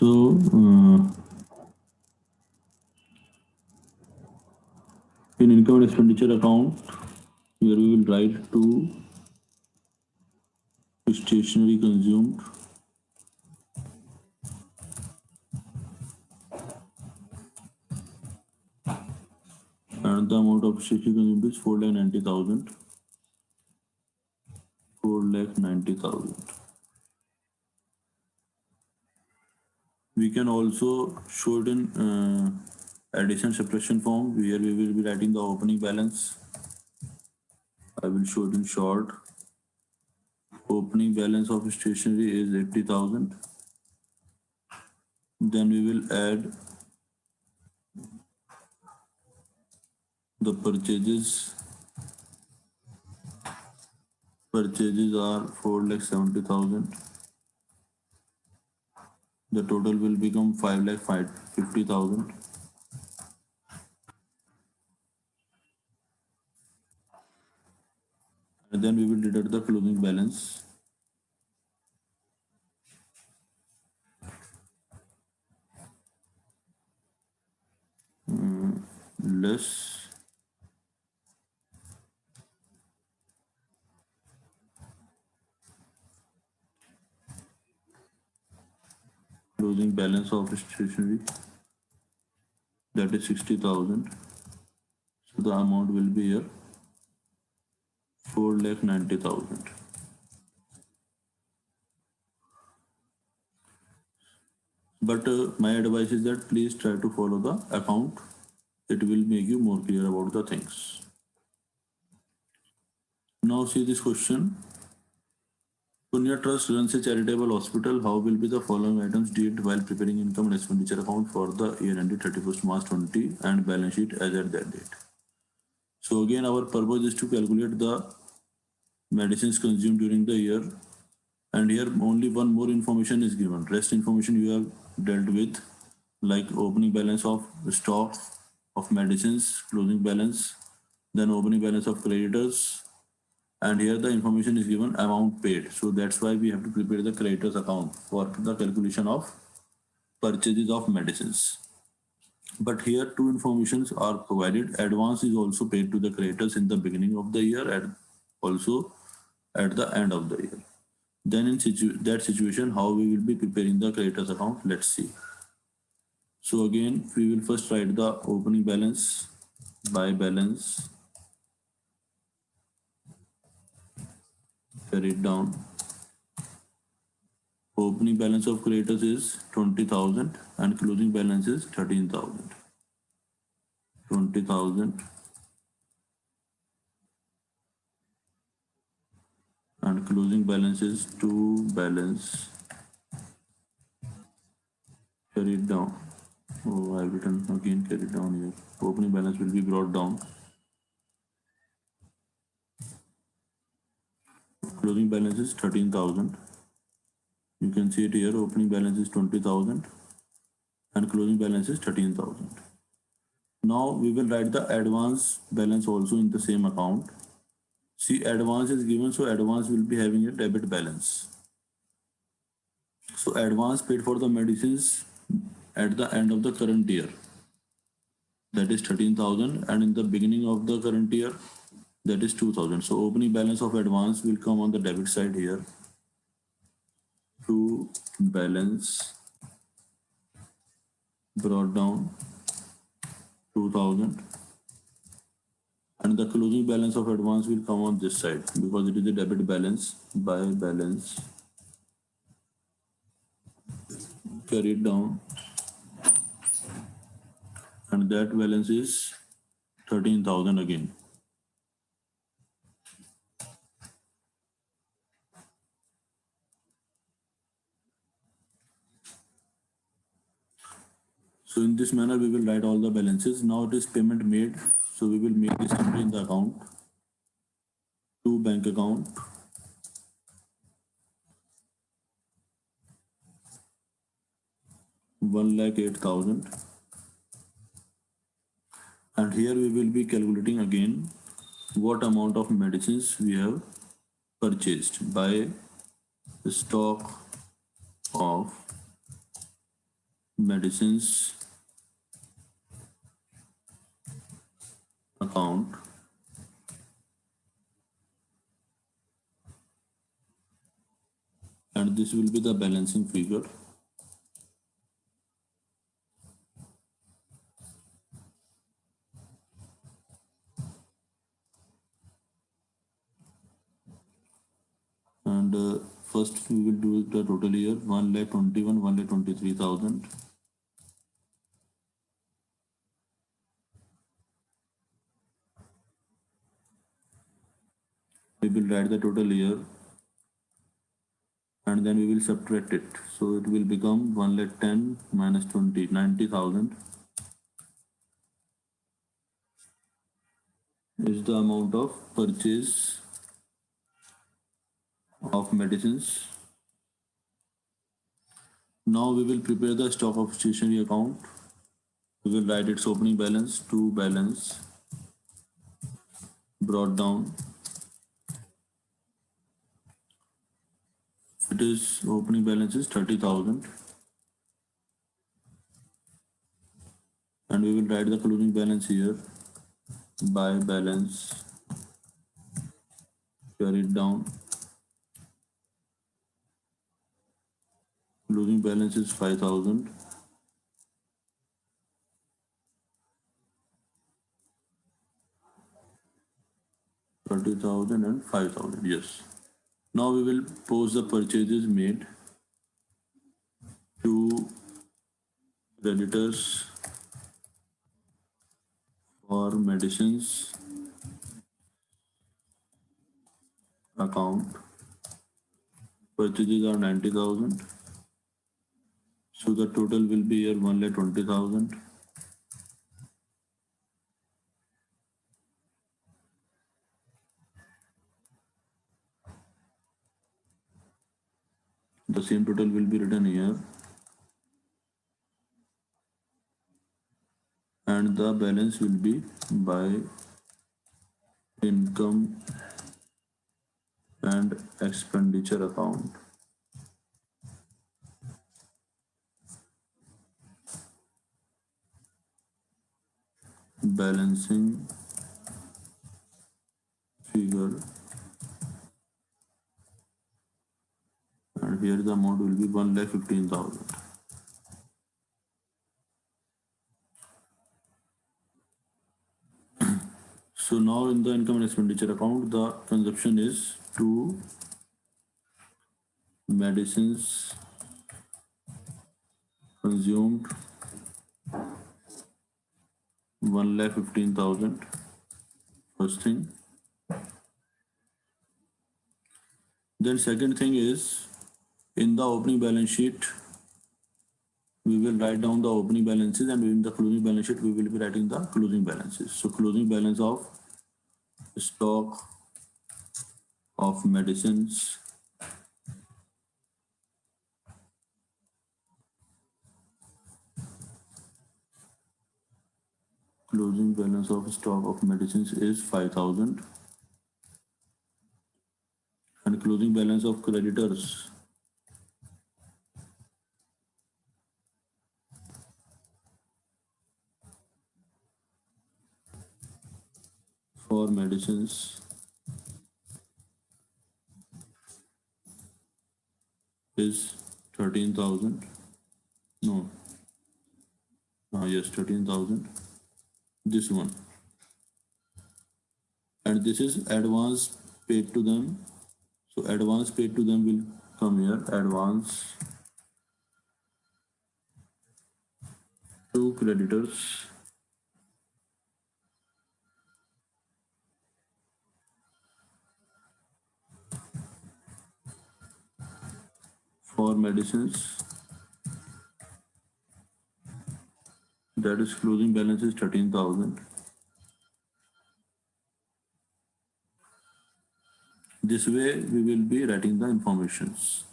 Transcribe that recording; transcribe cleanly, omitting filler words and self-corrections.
So in income and expenditure account, here we will write to stationery consumed and the amount of stationery consumed is 4,90,000. 4,90,000. We can also show it in addition subtraction form, where we will be writing the opening balance. I will show it in short. Opening balance of stationery is 80,000. Then we will add the purchases. Purchases are 4,70,000. The total will become 5,50,000. And then we will deduct the closing balance. Less closing balance of stationery, that is 60,000. So the amount will be here 4,90,000. But my advice is that please try to follow the account. It will make you more clear about the things. Now see this question. Punya Trust runs a charitable hospital. How will be the following items did while preparing income and expenditure account for the year ended 31st March 20 and balance sheet as at that date? So again, our purpose is to calculate the medicines consumed during the year, and here only one more information is given. Rest information you have dealt with, like opening balance of stock of medicines, closing balance, then opening balance of creditors, and here the information is given amount paid. So that's why we have to prepare the creditors account for the calculation of purchases of medicines. But here two informations are provided. Advance is also paid to the creditors in the beginning of the year and also at the end of the year. Then in that situation, how we will be preparing the creditors account, let's see. So again, we will first write the opening balance by balance, carry it down. Opening balance of creditors is 20,000 and closing balance is 13,000. 20,000 and closing balance is to balance, carry it down. Oh, I've written again carry it down here. Opening balance will be brought down. Closing balance is 13,000. You can see it here. Opening balance is 20,000 and closing balance is 13,000. Now we will write the advance balance also in the same account. See, advance is given, so advance will be having a debit balance. So advance paid for the medicines at the end of the current year, that is 13,000, and in the beginning of the current year, that is 2,000. So opening balance of advance will come on the debit side here. To balance brought down 2,000, and the closing balance of advance will come on this side because it is a debit balance. By balance, carry it down, and that balance is 13,000 again. So in this manner, we will write all the balances. Now it is payment made. So we will make this entry in the account to bank account. ₹1,08,000. And here we will be calculating again what amount of medicines we have purchased by the stock of medicines account and this will be the balancing figure. And first we will do the total year 1,21,000, 1,23,000. We will write the total year and then we will subtract it. So it will become 1,10,000 minus 20, 90,000 is the amount of purchase of medicines. Now we will prepare the stock of stationery account. We will write its opening balance to balance brought down. It is opening balance is 30,000 and we will write the closing balance here by balance carried down. Closing balance is 5,000. and 5,000, yes. Now we will post the purchases made to creditors for medicines account. Purchases are 90,000. So the total will be here 1,20,000. The same total will be written here. And the balance will be by income and expenditure account. Balancing figure. And here the amount will be 1,15,000. So now in the income and expenditure account, the consumption is to medicines consumed 1,15,000. First thing. Then second thing is in the opening balance sheet, we will write down the opening balances and in the closing balance sheet, we will be writing the closing balances. So closing balance of stock of medicines closing balance of stock of medicines is 5,000 and closing balance of creditors for medicines is 13,000. No. Yes, 13,000. This one. And this is advance paid to them. So advance paid to them will come here. Advance to creditors for medicines. That is closing balance is 13,000. This way we will be writing the informations.